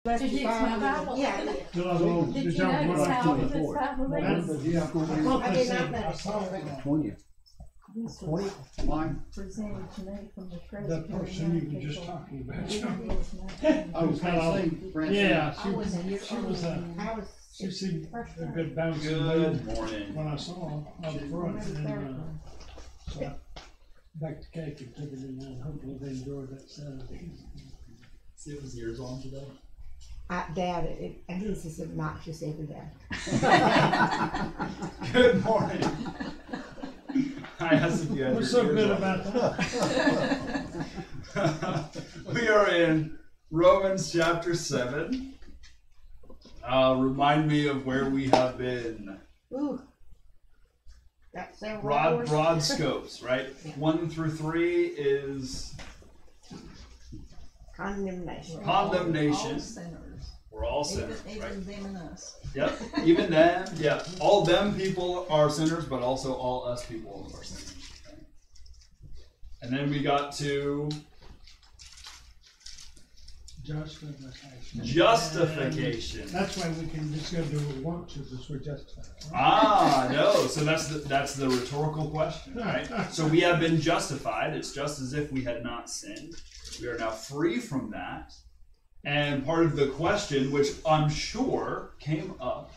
Did you use my Bible? Yeah, I did. Did you notice how this Bible reads? I did not notice. 20. This was 20. presented to me from the That person Presbyterian you were just people. talking about. I was kind of saying, Yeah, I was a year she was I was she seemed First a time. good bouncing good lady morning. when I saw her out front. Remember the third And, one. so I backed the cake and took it in there, and hopefully they enjoyed that Saturday. See if his ears on today. I doubt it. And he's as obnoxious every day. Good morning. I asked if you had What's your so ears good on. about that? We are in Romans chapter 7. Remind me of where we have been. Ooh. Got several Broad hours. scopes, right? 1 through 3 is Condemnation. condemnation. All sinners. We're all sinners, Even right? them and us. Yep. Even them, yeah. All them people are sinners, but also all us people are sinners. Right? And then we got to justification. That's why we can just go do what we want to, because we're justified. No. So that's the rhetorical question, right? So we have been justified. It's just as if we had not sinned. We are now free from that. And part of the question, which I'm sure came up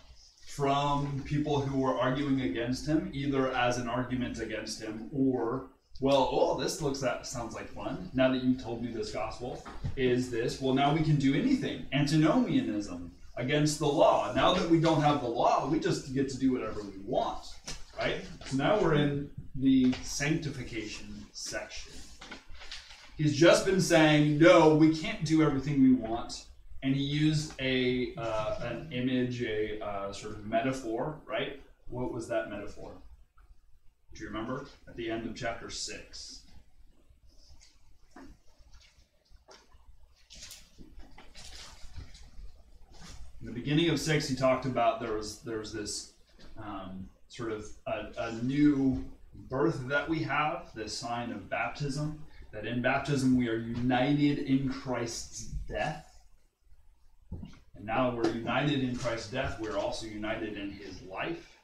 from people who were arguing against him, either as an argument against him or, well, oh, this sounds like fun. Now that you told me this gospel, is this, well, now we can do anything. Antinomianism against the law. Now that we don't have the law, we just get to do whatever we want, right? So now we're in the sanctification section. He's just been saying, no, we can't do everything we want. And he used an image, a sort of metaphor, right? What was that metaphor? Do you remember? At the end of chapter 6. In the beginning of 6, he talked about there was this sort of a new birth that we have, this sign of baptism. That in baptism we are united in Christ's death. And now we're united in Christ's death, we're also united in his life.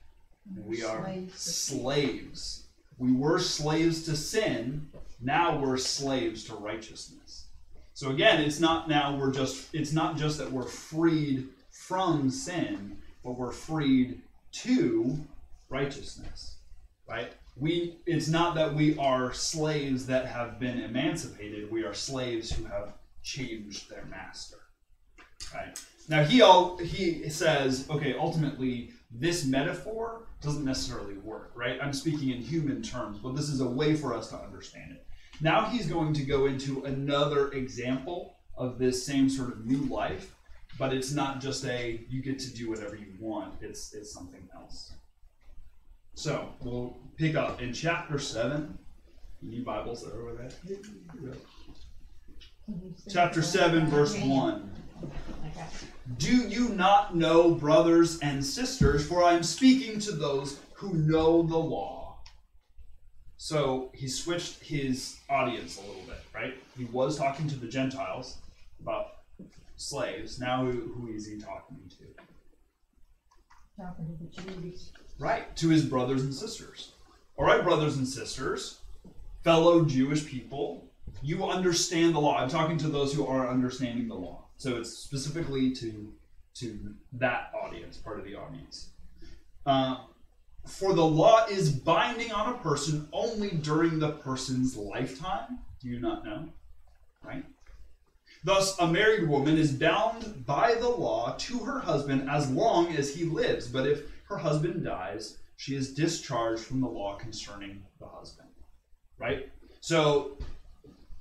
And we are slaves. We were slaves to sin, now we're slaves to righteousness. So again, it's not just that we're freed from sin, but we're freed to righteousness. Right? It's not that we are slaves that have been emancipated. We are slaves who have changed their master. Right? Now he says, okay, ultimately this metaphor doesn't necessarily work, right? I'm speaking in human terms, but this is a way for us to understand it. Now he's going to go into another example of this same sort of new life, but it's not just you get to do whatever you want. It's something else. So we'll pick up in chapter 7. You need Bibles that are over there? Chapter 7, verse 1. Do you not know, brothers and sisters, for I am speaking to those who know the law. So he switched his audience a little bit, right? He was talking to the Gentiles about slaves. Now who is he talking to? Talking to the Jews. Right, to his brothers and sisters. All right, brothers and sisters, fellow Jewish people, you understand the law. I'm talking to those who are understanding the law. So it's specifically to that audience, part of the audience. For the law is binding on a person only during the person's lifetime. Do you not know? Right? Thus, a married woman is bound by the law to her husband as long as he lives. But if her husband dies, she is discharged from the law concerning the husband. Right? So,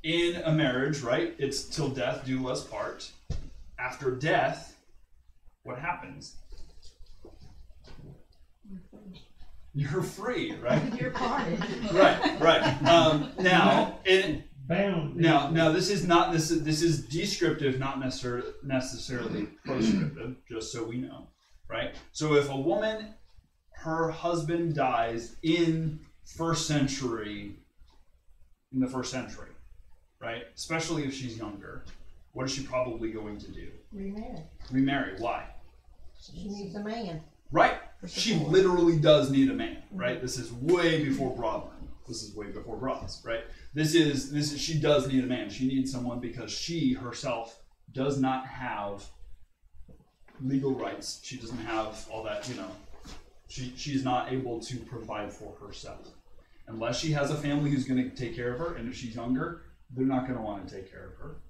in a marriage, right, it's till death do us part. After death, what happens? You're free, right? You're parted. Right. Now, Bound. Now, this is descriptive, not necessarily proscriptive. Just so we know, right? So, if a woman, her husband dies in the first century, right? Especially if she's younger, what is she probably going to do? Remarry. Remarry. Why? She needs a man. Right. For She support. literally does need a man, right? This is way before Broadland. This is way before Bras, right? This is she does need a man. She needs someone because she herself does not have legal rights. She doesn't have all that, she's not able to provide for herself. Unless she has a family who's going to take care of her, and if she's younger, they're not going to want to take care of her,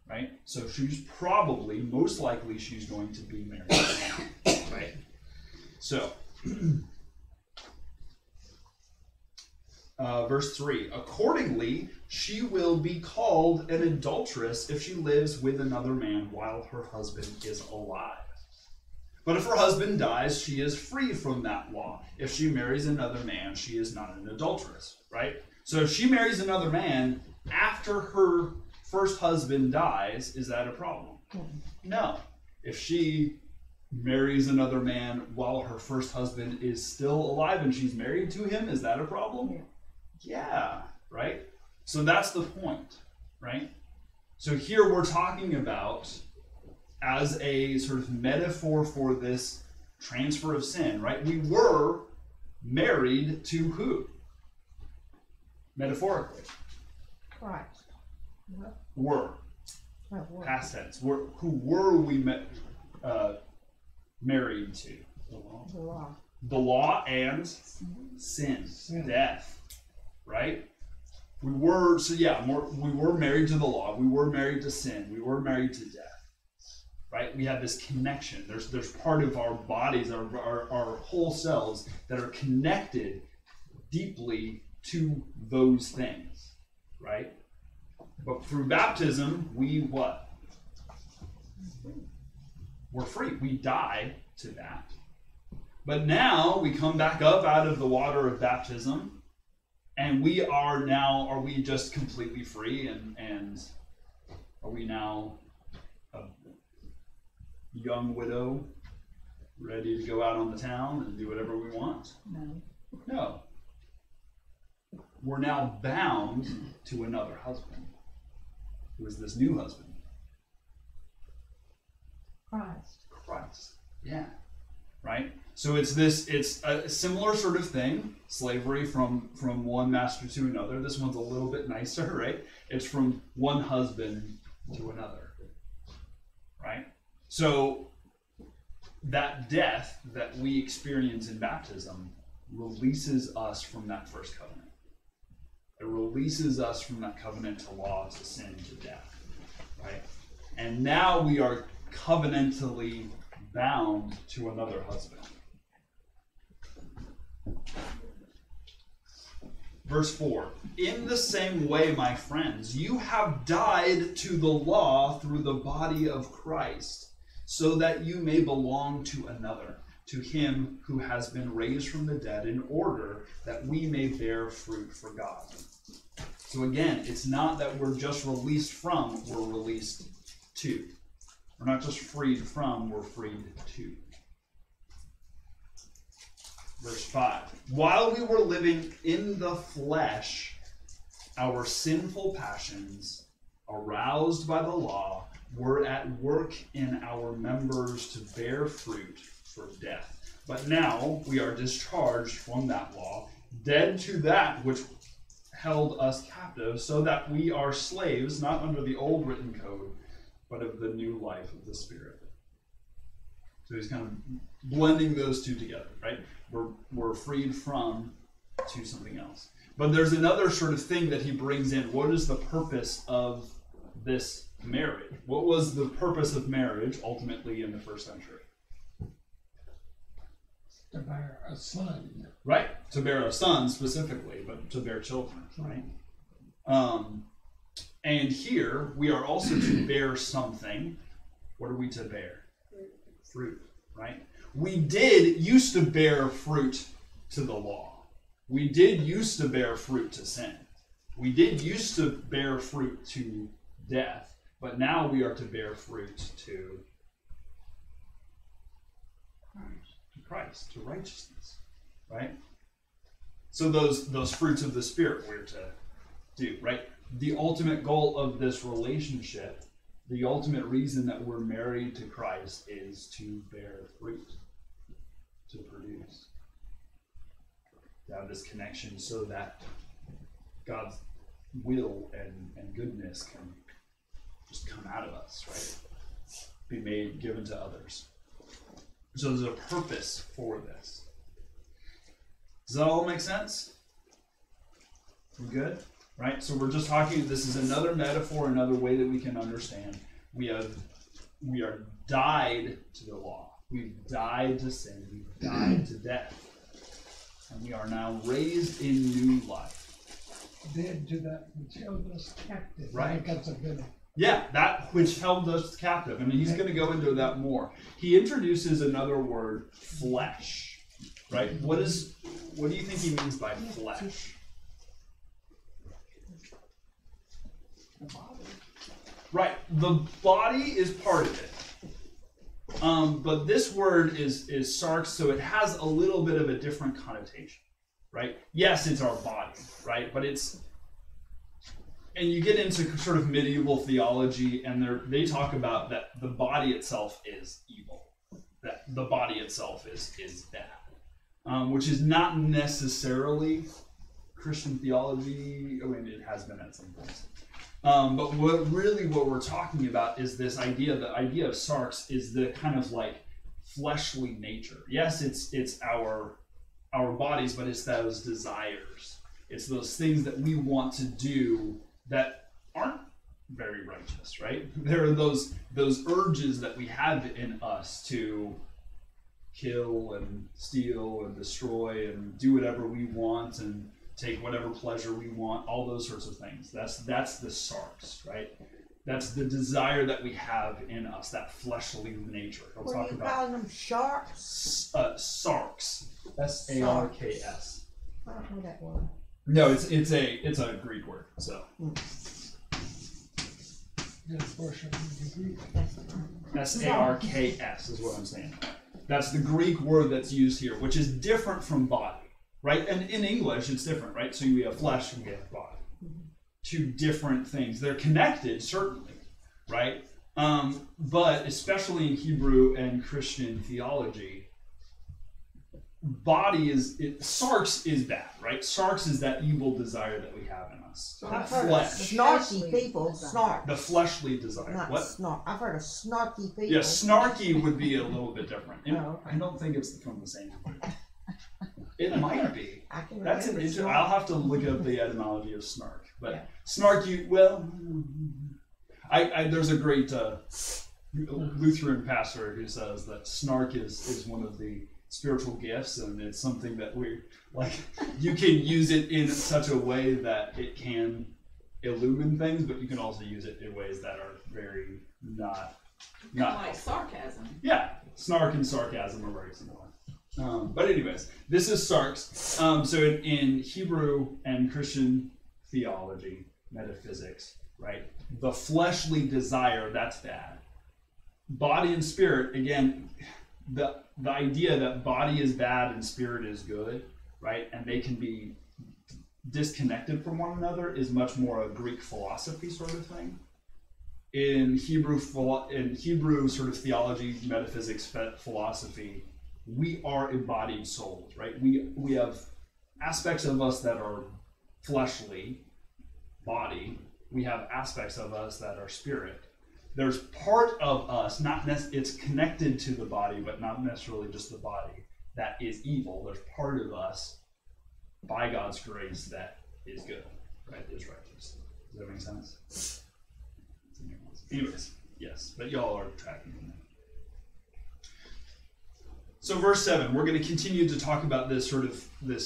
right? So she's probably, most likely, she's going to be married, right? So, verse 3, accordingly, she will be called an adulteress if she lives with another man while her husband is alive. But if her husband dies, she is free from that law. If she marries another man, she is not an adulteress, right? So if she marries another man after her first husband dies, is that a problem? No. If she marries another man while her first husband is still alive and she's married to him, is that a problem? Yeah, right? So that's the point, right? So here we're talking about, as a sort of metaphor for this transfer of sin, right? We were married to who? Metaphorically. Christ. What? Were. What? Past tense. Who were we married to? The law. The law and sin. Death. Right? We were married to the law. We were married to sin. We were married to death. Right? We have this connection. There's part of our bodies, our whole selves that are connected deeply to those things. Right? But through baptism, we what? We're free. We die to that. But now we come back up out of the water of baptism, and are we just completely free, and are we now a young widow ready to go out on the town and do whatever we want? No. We're now bound to another husband. Who is this new husband? Christ. Yeah. Right? So it's a similar sort of thing, slavery from one master to another. This one's a little bit nicer, right? It's from one husband to another. Right? So that death that we experience in baptism releases us from that first covenant. It releases us from that covenant to law, to sin, to death. Right? And now we are covenantally bound to another husband. Verse 4, in the same way, my friends, you have died to the law through the body of Christ, so that you may belong to another, to him who has been raised from the dead, in order that we may bear fruit for God. So again, it's not that we're just released from, we're released to. We're not just freed from, we're freed to. Verse 5. While we were living in the flesh, our sinful passions, aroused by the law, were at work in our members to bear fruit for death. But now we are discharged from that law, dead to that which held us captive, so that we are slaves, not under the old written code, but of the new life of the Spirit. So he's kind of blending those two together, right? We're freed from to something else. But there's another sort of thing that he brings in. What is the purpose of this marriage? What was the purpose of marriage ultimately in the first century? To bear a son. Right, to bear a son specifically, but to bear children, right? And here we are also to bear something. What are we to bear? Fruit, right? We did used to bear fruit to the law. We did used to bear fruit to sin. We did used to bear fruit to death, but now we are to bear fruit to Christ, to righteousness, right? So those fruits of the Spirit we're to do, right? The ultimate goal of this relationship, the ultimate reason that we're married to Christ is to bear fruit, to produce, to have this connection so that God's will and goodness can just come out of us, right? Be made, given to others. So there's a purpose for this. Does that all make sense? We good? Right? So we're just talking, this is another metaphor, another way that we can understand. We are died to the law. We've died to sin. We've died to death. And we are now raised in new life. Dead to that which held us captive. Right. I think that's a good. Yeah, that which held us captive. I mean, he's going to go into that more. He introduces another word, flesh. Right? What do you think he means by flesh? Right, the body is part of it. But this word is sarx, so it has a little bit of a different connotation, right? Yes, it's our body, right? But it's, and you get into sort of medieval theology, and they talk about that the body itself is evil, that the body itself is bad, which is not necessarily Christian theology. I mean, it has been at some point. But what we're talking about is this idea. The idea of sarx is the kind of like fleshly nature. Yes, it's our bodies, but it's those desires. It's those things that we want to do that aren't very righteous, right? There are those urges that we have in us to kill and steal and destroy and do whatever we want and take whatever pleasure we want, all those sorts of things. That's the sarx, right? That's the desire that we have in us, that fleshly nature. What are you calling them, sharks? Sarx. S-A-R-K-S. I don't know that word. No, it's a Greek word. So S-A-R-K-S is what I'm saying. That's the Greek word that's used here, which is different from body. Right? And in English, it's different, right? So we have flesh and we have body. Two different things. They're connected, certainly, right? But especially in Hebrew and Christian theology, sarx is bad, right? Sarx is that evil desire that we have in us. So that I've heard flesh. snarky people snark. The fleshly desire. Not what? snark. I've heard of snarky people. Yeah, snarky would be a little bit different. And Oh, okay. I don't think it's from the same word. It might be. I can That's an remember interesting. snark. I'll have to look up the etymology of snark. But Yeah. snarky, well, there's a great Lutheran pastor who says that snark is one of the spiritual gifts, and it's something that you can use it in such a way that it can illumine things, but you can also use it in ways that are very not like sarcasm. Yeah, snark and sarcasm are very similar. But anyways, this is sarx. So in Hebrew and Christian theology, metaphysics, right? The fleshly desire, that's bad. Body and spirit, again, the idea that body is bad and spirit is good, right? And they can be disconnected from one another is much more a Greek philosophy sort of thing. In Hebrew sort of theology, metaphysics, philosophy, we are embodied souls, right? We have aspects of us that are fleshly, body. We have aspects of us that are spirit. There's part of us, it's connected to the body, but not necessarily just the body, that is evil. There's part of us, by God's grace, that is good, right? Is righteous. Does that make sense? Anyways, yes, but y'all are tracking in that. So verse 7, we're going to continue to talk about this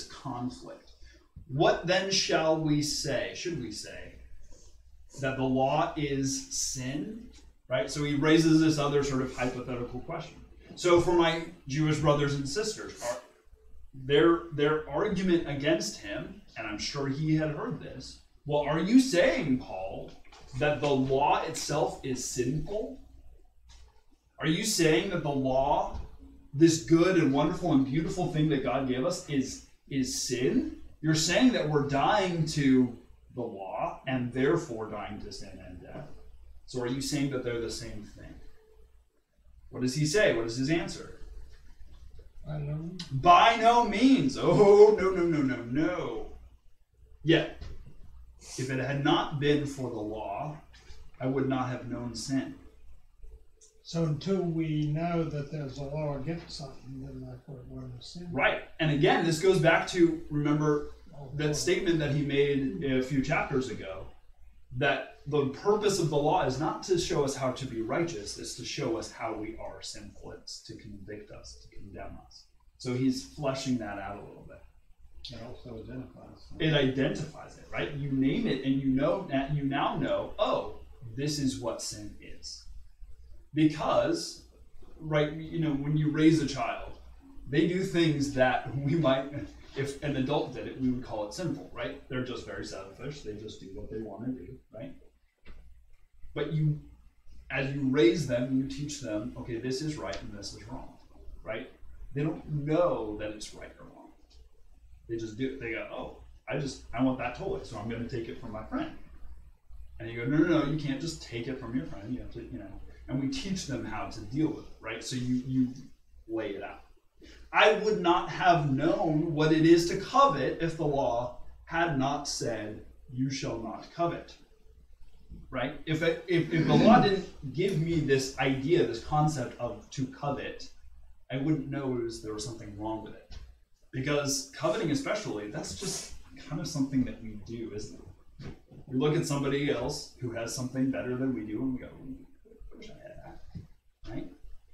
conflict. What then shall we say? Should we say that the law is sin? Right? So he raises this other sort of hypothetical question. So for my Jewish brothers and sisters, their argument against him, and I'm sure he had heard this, well, are you saying, Paul, that the law itself is sinful? Are you saying that the law, this good and wonderful and beautiful thing that God gave us, is sin? You're saying that we're dying to the law and therefore dying to sin and death. So are you saying that they're the same thing? What does he say? What is his answer? I know. By no means. Oh, no. Yet, if it had not been for the law, I would not have known sin. So until we know that there's a law against something, then that's what we're in sin. Right. And again, this goes back to, remember, that statement that he made a few chapters ago, that the purpose of the law is not to show us how to be righteous, it's to show us how we are sinful. It's to convict us, to condemn us. So he's fleshing that out a little bit. It also identifies. It identifies it, right? You name it, and you now know, oh, this is what sin is. Because, right, when you raise a child, they do things that we might, if an adult did it, we would call it sinful, right? They're just very selfish. They just do what they want to do, right? But as you raise them, you teach them, okay, this is right and this is wrong, right? They don't know that it's right or wrong. They just do it. They go, oh, I want that toy, so I'm going to take it from my friend. And you go, no, you can't just take it from your friend. You have to, and we teach them how to deal with it, right? So you lay it out. I would not have known what it is to covet if the law had not said, you shall not covet, right? If the law didn't give me this idea, this concept of to covet, I wouldn't know there was something wrong with it. Because coveting especially, that's just kind of something that we do, isn't it? We look at somebody else who has something better than we do and we go, I wish I had that, right?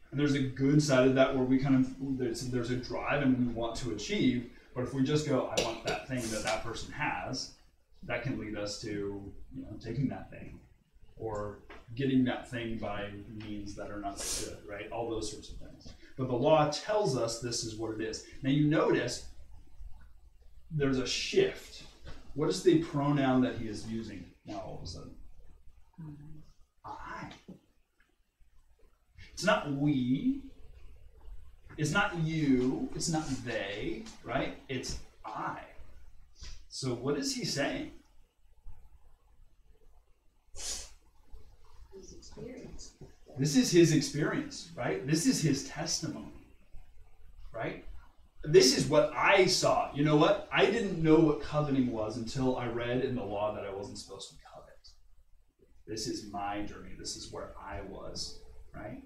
And there's a good side of that where we kind of, there's a drive and we want to achieve, but if we just go, I want that thing that person has, that can lead us to, taking that thing or getting that thing by means that are not so good, right? All those sorts of things. But the law tells us this is what it is. Now you notice there's a shift. What is the pronoun that he is using now all of a sudden? I. It's not we. It's not you. It's not they, right? It's I. So what is he saying? His experience. This is his experience, right? This is his testimony, right? This is what I saw. You know what? I didn't know what coveting was until I read in the law that I wasn't supposed to covet. This is my journey. This is where I was, right?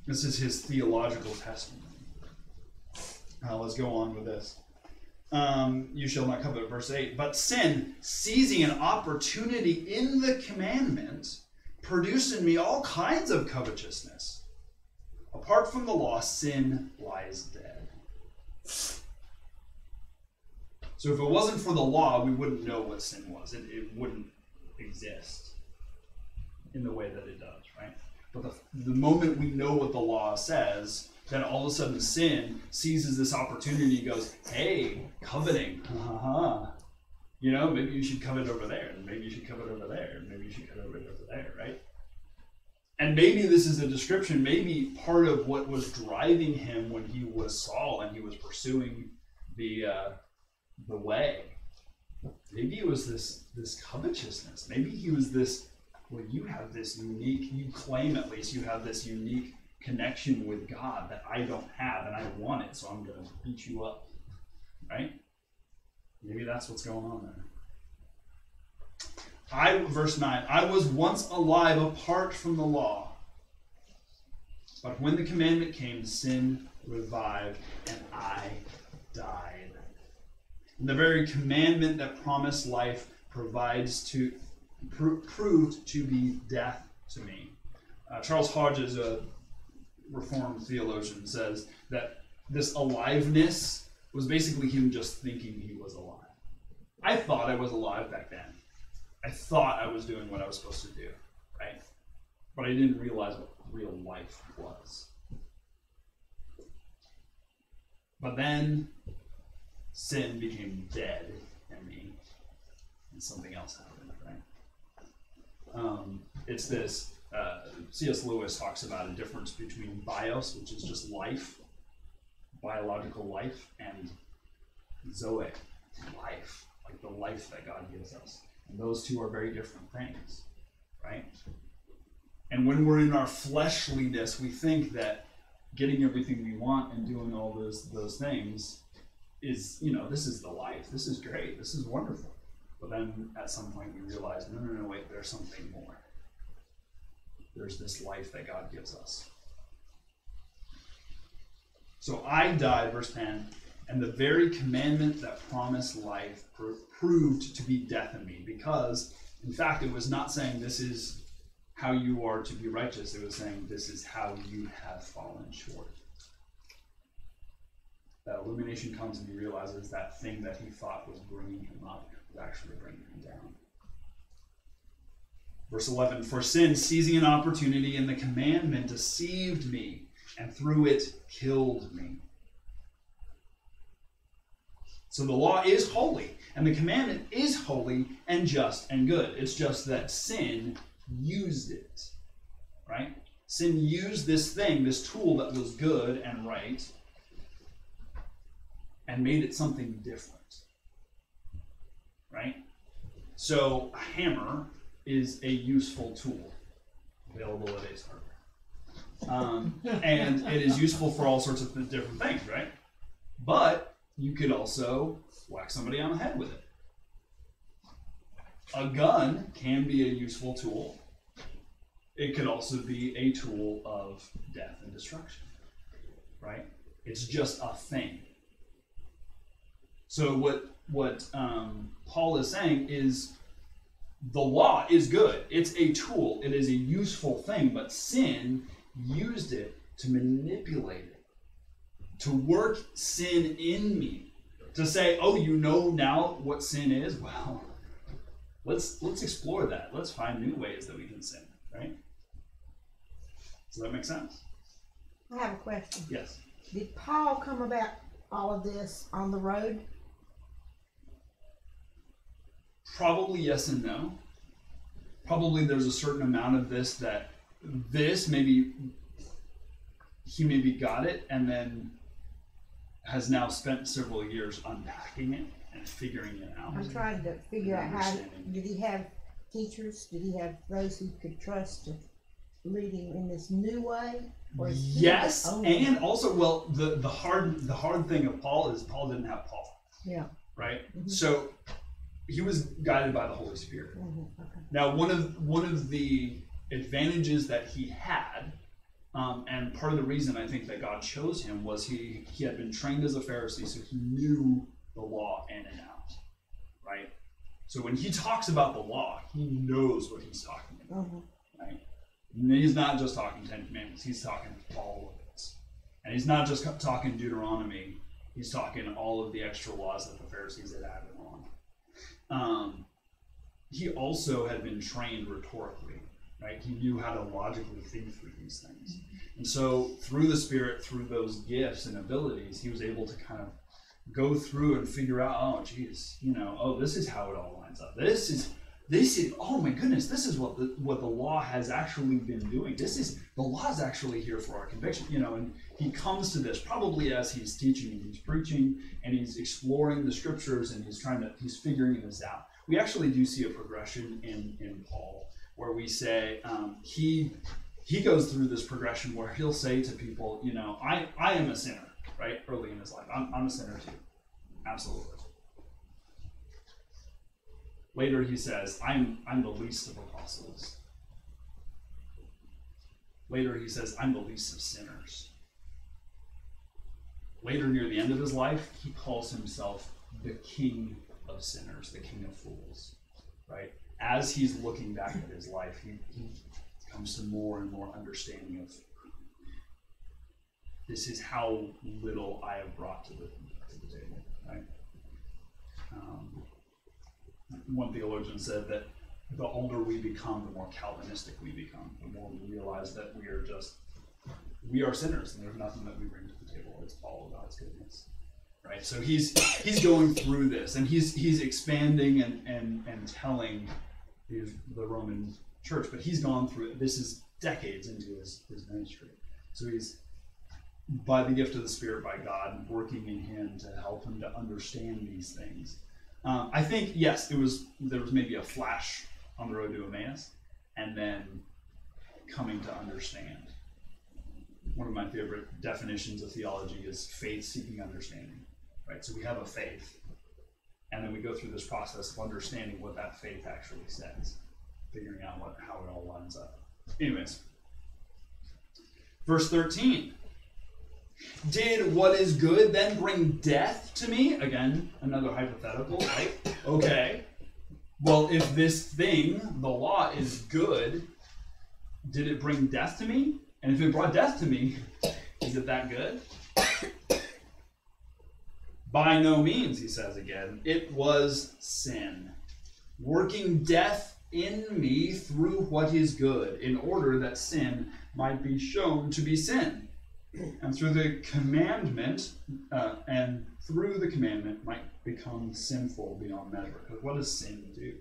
This is his theological testimony. Let's go on with this. You shall not covet, verse 8. But sin, seizing an opportunity in the commandment, produced in me all kinds of covetousness. Apart from the law, sin lies dead. So if it wasn't for the law, we wouldn't know what sin was. It wouldn't exist in the way that it does, right? But the moment we know what the law says, then all of a sudden sin seizes this opportunity and goes, hey, coveting, maybe you should covet over there, and maybe you should covet over there, and maybe you should covet over there, right? And maybe this is a description, maybe part of what was driving him when he was Saul and he was pursuing the way. Maybe it was this covetousness. Maybe he was this, well, you have this unique, you claim at least, you have this unique connection with God that I don't have, and I want it, so I'm going to beat you up, right? Maybe that's what's going on there. Verse 9, I was once alive apart from the law, but when the commandment came, sin revived, and I died. And the very commandment that promised life proved to be death to me. Charles Hodges, a Reformed theologian, says that this aliveness was basically him just thinking he was alive. I thought I was alive back then. I thought I was doing what I was supposed to do, right? But I didn't realize what real life was. But then sin became dead in me, and something else happened, right? It's this, C.S. Lewis talks about a difference between bios, which is just life, biological life, and zoe, life, like the life that God gives us. And those two are very different things. And when we're in our fleshliness, we think that getting everything we want and doing all those things is, this is the life. This is great. This is wonderful. But then at some point we realize, no, wait, there's something more. There's this life that God gives us. So I died, verse 10, and the very commandment that promised life proved to be death in me, because, in fact, it was not saying this is how you are to be righteous. It was saying this is how you have fallen short. That illumination comes and he realizes that thing that he thought was bringing him up was actually bringing him down. Verse 11, for sin, seizing an opportunity in the commandment, deceived me, and through it killed me. So the law is holy, and the commandment is holy and just and good. It's just that sin used it, right? Sin used this thing, this tool that was good and right, and made it something different, right? So a hammer is a useful tool available at Ace Hardware. And it is useful for all sorts of different things, right? But you could also whack somebody on the head with it. A gun can be a useful tool. It could also be a tool of death and destruction, right? It's just a thing. So what Paul is saying is the law is good. It's a tool. It is a useful thing, but sin used it to manipulate it, to work sin in me, to say, oh, you know now what sin is? Well, let's explore that. Let's find new ways that we can sin, right? Does that make sense? I have a question. Yes. Did Paul come about all of this on the road? Probably yes and no. Probably there's a certain amount of this maybe he maybe got it and then has now spent several years unpacking it and figuring it out. I'm trying to figure out how, did he have teachers? Did he have those he could trust to lead him in this new way? Or yes, and also, well, the hard thing of Paul is Paul didn't have Paul. Yeah. Right? Mm-hmm. So he was guided by the Holy Spirit. Mm-hmm. Okay. Now, one of the advantages that he had, and part of the reason I think that God chose him was he had been trained as a Pharisee, so he knew the law in and out, right? So when he talks about the law, he knows what he's talking about, right? And he's not just talking Ten Commandments, he's talking all of it. And he's not just talking Deuteronomy, he's talking all of the extra laws that the Pharisees had added on. He also had been trained rhetorically, right? He knew how to logically think through these things. And so through the Spirit, through those gifts and abilities, he was able to kind of go through and figure out, oh, geez, this is how it all lines up. This is, oh my goodness, this is what the law has actually been doing. The law is actually here for our conviction, and he comes to this probably as he's teaching and he's preaching and he's exploring the scriptures and he's figuring this out. We actually do see a progression in Paul where we say he goes through this progression where he'll say to people, I am a sinner, right? Early in his life, I'm a sinner too, absolutely. Later he says, I'm the least of apostles. Later he says, I'm the least of sinners. Later near the end of his life, he calls himself the king of sinners, the king of fools, right? As he's looking back at his life, he comes to more and more understanding of this is how little I have brought to the table, right? One theologian said that the older we become, the more Calvinistic we become, the more we realize that we are sinners and there's nothing that we bring to the table. It's all God's goodness, right? So he's going through this and he's expanding and telling the Roman church, but he's gone through it. This is decades into his ministry. So he's, by the gift of the Spirit, by God, working in him to help him to understand these things. I think, yes, there was maybe a flash on the road to Emmaus, and then coming to understand. One of my favorite definitions of theology is faith seeking understanding, right? So we have a faith, and then we go through this process of understanding what that faith actually says, figuring out how it all lines up. Anyways, verse 13. Did what is good then bring death to me? Again, another hypothetical, right? Okay. Well, if this thing, the law, is good, did it bring death to me? And if it brought death to me, is it that good? By no means, he says again. It was sin, working death in me through what is good, in order that sin might be shown to be sin. And through the commandment, might become sinful beyond measure. Because what does sin do?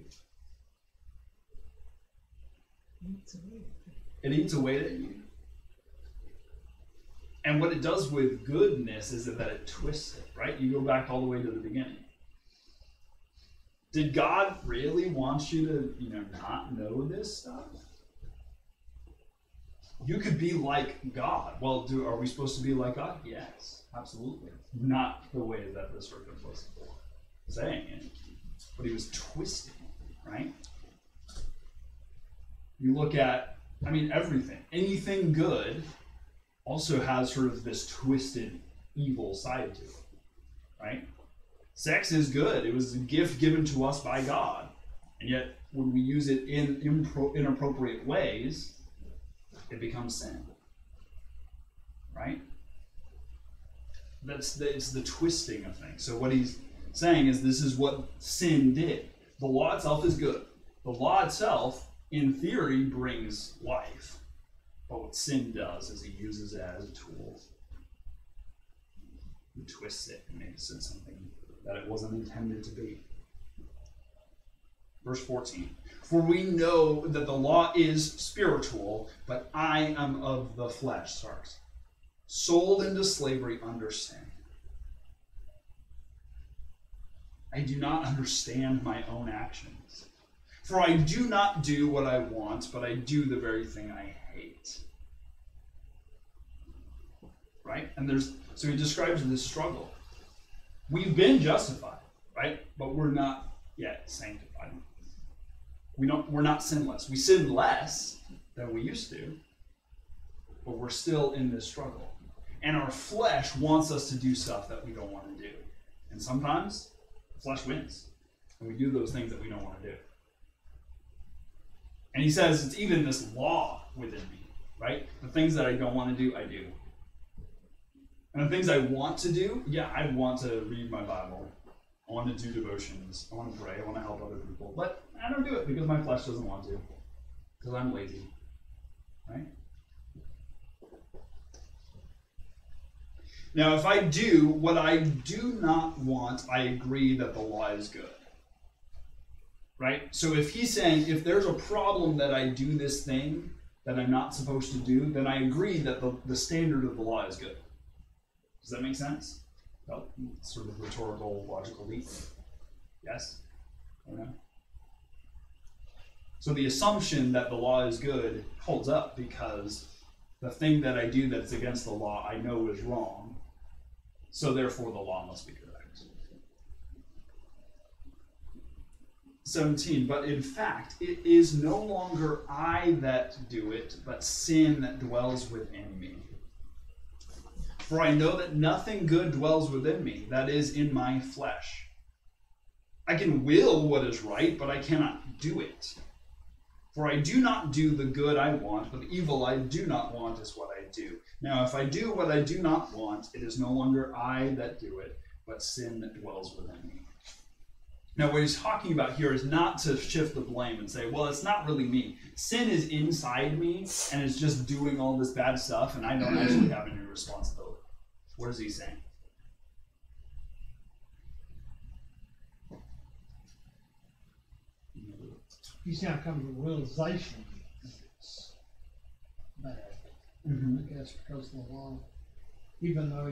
It eats away at you. And what it does with goodness is that it twists it, right? You go back all the way to the beginning. Did God really want you to, not know this stuff? You could be like God. Well, are we supposed to be like God? Yes, absolutely. Not the way that the serpent was saying it, but he was twisting it, right? You look at, everything. Anything good also has sort of this twisted, evil side to it, right? Sex is good. It was a gift given to us by God. And yet, when we use it in inappropriate ways, it becomes sin, right? It's the twisting of things. So what he's saying is this is what sin did. The law itself is good. The law itself, in theory, brings life. But what sin does is he uses it as a tool. He twists it and makes it something that it wasn't intended to be. Verse 14. For we know that the law is spiritual, but I am of the flesh, sold into slavery under sin. I do not understand my own actions. For I do not do what I want, but I do the very thing I hate. Right? So he describes this struggle. We've been justified, right? But we're not yet sanctified. We're not sinless. We sin less than we used to, but we're still in this struggle. And our flesh wants us to do stuff that we don't want to do. And sometimes the flesh wins, and we do those things that we don't want to do. And he says it's even this law within me, right? The things that I don't want to do, I do. And the things I want to do, I want to read my Bible. I want to do devotions. I want to pray. I want to help other people. But I don't do it because my flesh doesn't want to. Because I'm lazy. Right? Now, if I do what I do not want, I agree that the law is good. Right? So if he's saying, if there's a problem that I do this thing that I'm not supposed to do, then I agree that the standard of the law is good. Does that make sense? Well, sort of rhetorical, logical leap. Yes? Or no? So the assumption that the law is good holds up because the thing that I do that's against the law I know is wrong. So therefore the law must be correct. 17, but in fact, it is no longer I that do it, but sin that dwells within me. For I know that nothing good dwells within me, that is, in my flesh. I can will what is right, but I cannot do it. For I do not do the good I want, but the evil I do not want is what I do. Now, if I do what I do not want, it is no longer I that do it, but sin that dwells within me. Now, what he's talking about here is not to shift the blame and say, well, it's not really me. Sin is inside me, and it's just doing all this bad stuff, and I don't actually have any responsibility. What is he saying? He's now come to the realization that it's bad. I guess because of the law, even though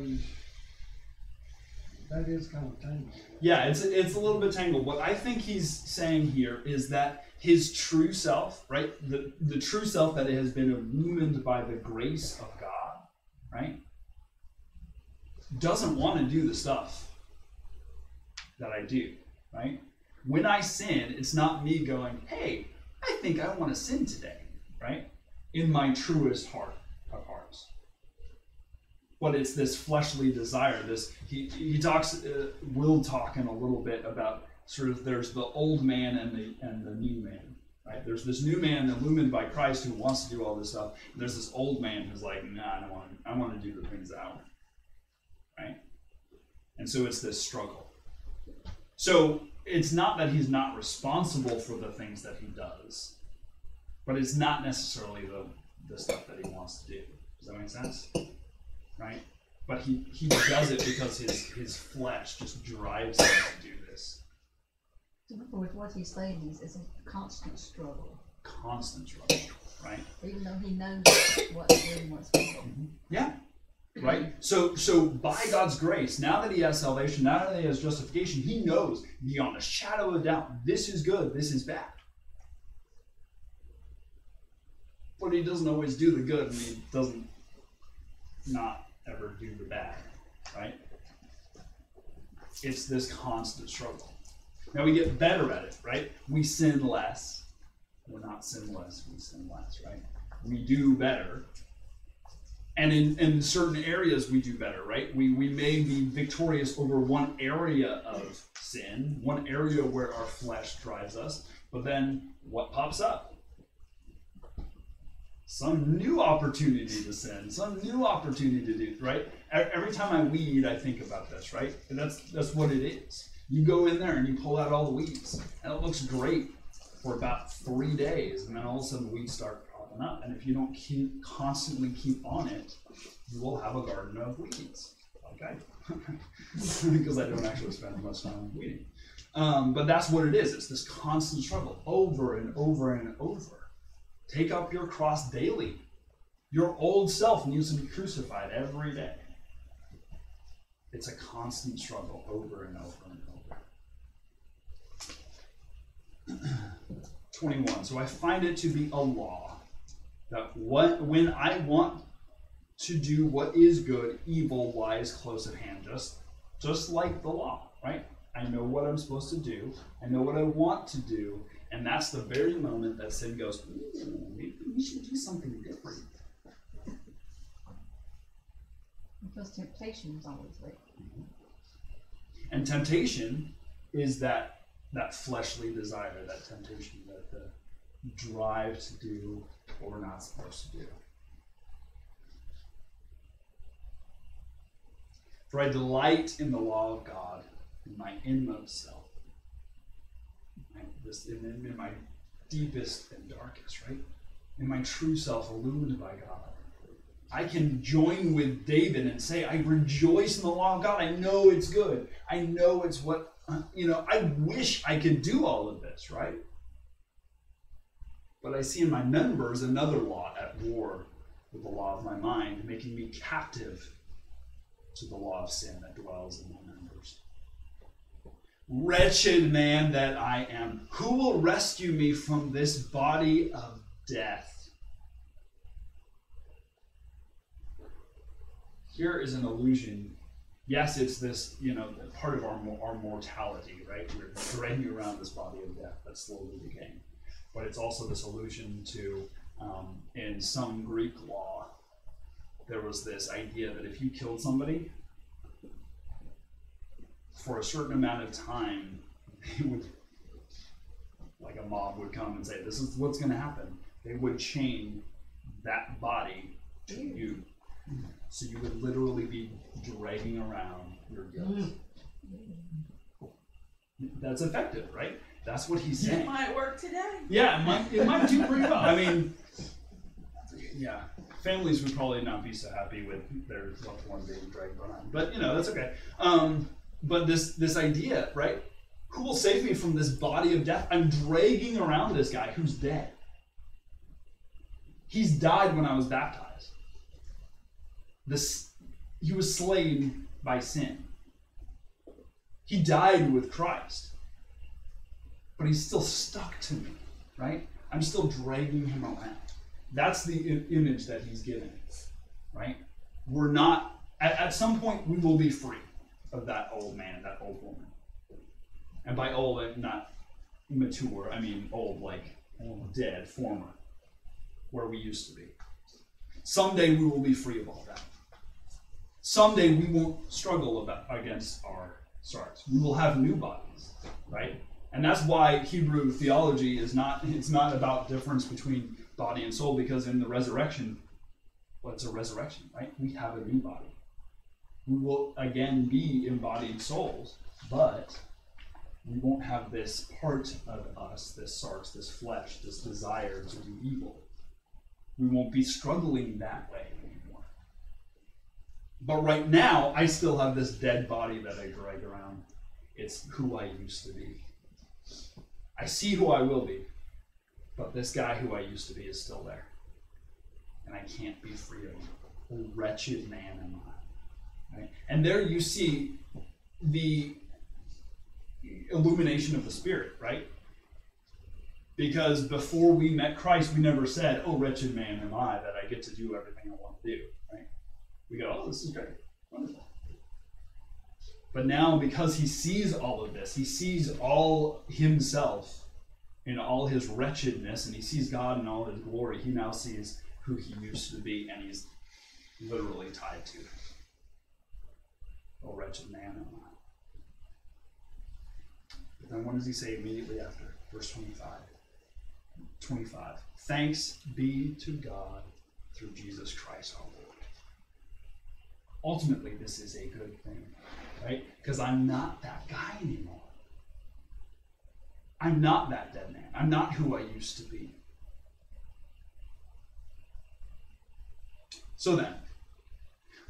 that is kind of tangled. Yeah, it's a little bit tangled. What I think he's saying here is that his true self, right, the true self that has been illumined by the grace of God, right, doesn't want to do the stuff that I do, right? When I sin, it's not me going, hey, I think I want to sin today, right? In my truest heart of hearts. But it's this fleshly desire. He talks, will talk in a little bit about sort of there's the old man and the new man, right? There's this new man illumined by Christ who wants to do all this stuff. And there's this old man who's like, nah, I want to do the things that I want, right? And so it's this struggle. So it's not that he's not responsible for the things that he does, but it's not necessarily the stuff that he wants to do. Does that make sense? Right? But he does it because his flesh just drives him to do this. So with what he's saying is a constant struggle. Constant struggle, right? Even though he knows what's good and what's evil. Mm-hmm. Yeah. Right? So by God's grace, now that he has salvation, now that he has justification, he knows beyond a shadow of a doubt, this is good, this is bad. But he doesn't always do the good, and he doesn't not ever do the bad, right? It's this constant struggle. Now we get better at it, right? We sin less. We're not sinless, we sin less, right? We do better. And in certain areas we do better, right? We may be victorious over one area of sin, one area where our flesh drives us, but then what pops up? Some new opportunity to sin, some new opportunity to do, right? Every time I weed, I think about this, right? And that's what it is. You go in there and you pull out all the weeds, and it looks great for about 3 days, and then all of a sudden weeds start popping up. And if you don't constantly keep on it, you will have a garden of weeds, okay? Because I don't actually spend much time weeding. But that's what it is. It's this constant struggle over and over and over. Take up your cross daily. Your old self needs to be crucified every day. It's a constant struggle over and over and over. 21. So I find it to be a law that when I want to do what is good, evil lies close at hand, just like the law, right? I know what I'm supposed to do. I know what I want to do. And that's the very moment that sin goes, ooh, maybe we should do something different. Because temptation is always there. And temptation is that fleshly desire, that temptation, that the drive to do what we're not supposed to do. For I delight in the law of God in my inmost self. In my deepest and darkest, right? In my true self, illumined by God. I can join with David and say, I rejoice in the law of God. I know it's good. I know it's what, I wish I could do all of this, right? But I see in my members another law at war with the law of my mind, making me captive to the law of sin that dwells in my members. Wretched man that I am, who will rescue me from this body of death? Here is an illusion. Yes, it's this, part of our mortality, right? We're dragging around this body of death that's slowly decaying. But it's also this allusion to, in some Greek law, there was this idea that if you killed somebody, for a certain amount of time, they would, like a mob would come and say, this is what's going to happen. They would chain that body to you. So you would literally be dragging around your guilt. That's effective, right? That's what he's saying. It might work today. Yeah, it might do pretty well. I mean, yeah, families would probably not be so happy with their loved one being dragged around. But, that's okay. But this idea, right? Who will save me from this body of death? I'm dragging around this guy who's dead. He's died when I was baptized. He was slain by sin. He died with Christ. But he's still stuck to me, right? I'm still dragging him around. That's the image that he's giving, right? We're not, at some point, we will be free of that old man, that old woman. And by old, I'm not mature, I mean old, like dead, former, where we used to be. Someday we will be free of all that. Someday we won't struggle against our stars. We will have new bodies, right? And that's why Hebrew theology it's not about difference between body and soul, because in the resurrection, well, it's a resurrection, right? We have a new body. We will again be embodied souls, but we won't have this part of us, this sarx, this flesh, this desire to do evil. We won't be struggling that way anymore. But right now, I still have this dead body that I drag around. It's who I used to be. I see who I will be, but this guy who I used to be is still there. And I can't be free of him. Oh, wretched man am I. Right? And there you see the illumination of the Spirit, right? Because before we met Christ, we never said, oh, wretched man am I, that I get to do everything I want to do, right? We go, oh, this is great, wonderful. But now, because he sees all of this, he sees all himself in all his wretchedness, and he sees God in all his glory, he now sees who he used to be, and he's literally tied to. Oh, wretched man am I. But then what does he say immediately after? Verse 25. Thanks be to God through Jesus Christ our Lord. Ultimately, this is a good thing, right? Because I'm not that guy anymore. I'm not that dead man. I'm not who I used to be. So then,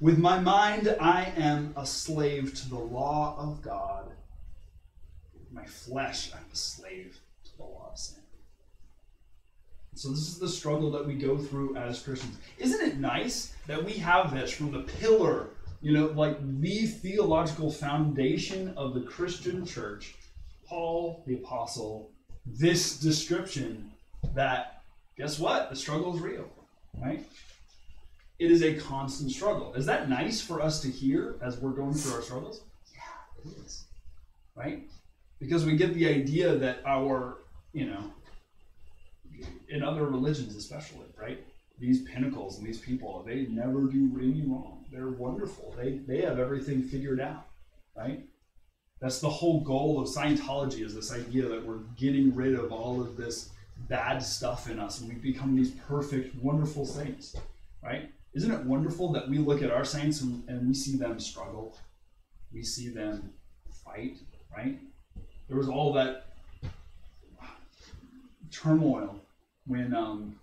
with my mind, I am a slave to the law of God. With my flesh, I'm a slave to the law of sin. So this is the struggle that we go through as Christians. Isn't it nice that we have this from the pillar, like the theological foundation of the Christian church, Paul the Apostle, this description that, guess what? The struggle is real, right? It is a constant struggle. Is that nice for us to hear as we're going through our struggles? Yeah, it is, right? Because we get the idea that our, in other religions especially, right? These pinnacles and these people, they never do any wrong. They're wonderful. They have everything figured out, right? That's the whole goal of Scientology, is this idea that we're getting rid of all of this bad stuff in us and we become these perfect, wonderful saints, right? Isn't it wonderful that we look at our saints and we see them struggle? We see them fight, right? There was all that turmoil when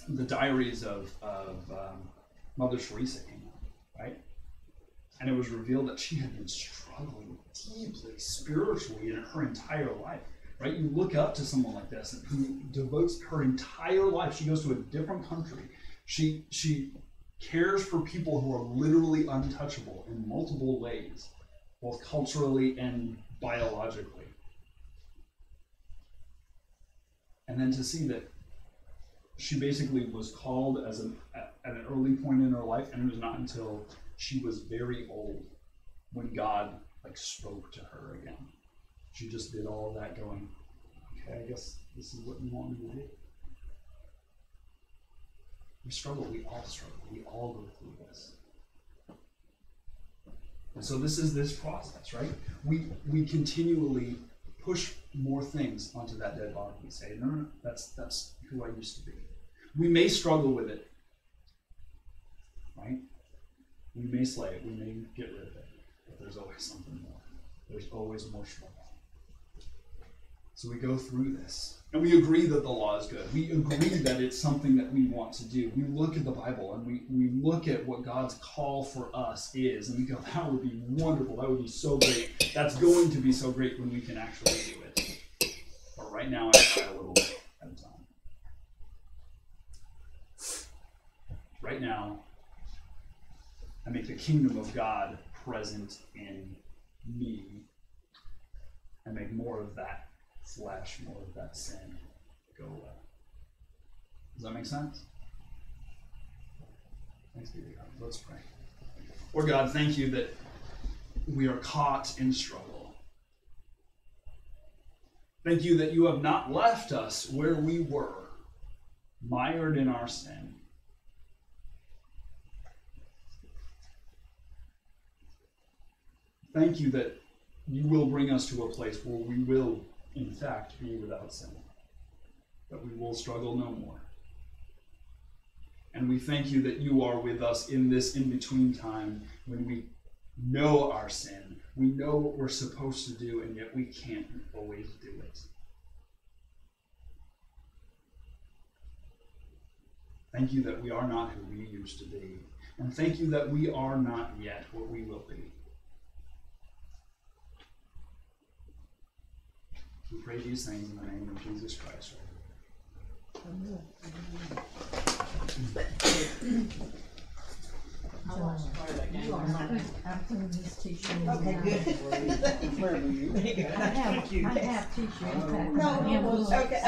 the diaries of Mother Teresa came out, right? And it was revealed that she had been struggling deeply spiritually in her entire life, right? You look up to someone like this who devotes her entire life. She goes to a different country. She cares for people who are literally untouchable in multiple ways, both culturally and biologically. And then to see that she basically was called at an early point in her life, and it was not until she was very old when God spoke to her again. She just did all of that going, okay, I guess this is what you want me to do. We struggle, we all struggle, we all go through this. And so this is this process, right? We continually push more things onto that dead body. We say, no, that's who I used to be. We may struggle with it, right? We may slay it, we may get rid of it, but there's always something more. There's always more struggle. So we go through this, and we agree that the law is good. We agree that it's something that we want to do. We look at the Bible, and we look at what God's call for us is, and we go, that would be wonderful. That would be so great. That's going to be so great when we can actually do it. But right now, I try a little bit at a time. Right now, I make the kingdom of God present in me and make more of that flesh, more of that sin go away. Does that make sense? Thanks be to God. Let's pray. Lord God, thank you that we are caught in struggle. Thank you that you have not left us where we were, mired in our sin. Thank you that you will bring us to a place where we will, in fact, be without sin, that we will struggle no more. And we thank you that you are with us in this in-between time when we know our sin, we know what we're supposed to do, and yet we can't always do it. Thank you that we are not who we used to be, and thank you that we are not yet what we will be. We pray these things in the name of Jesus Christ. You are not, I'm putting this t-shirt in. Okay, good. Where were you? Thank you. I have t-shirts. No, okay.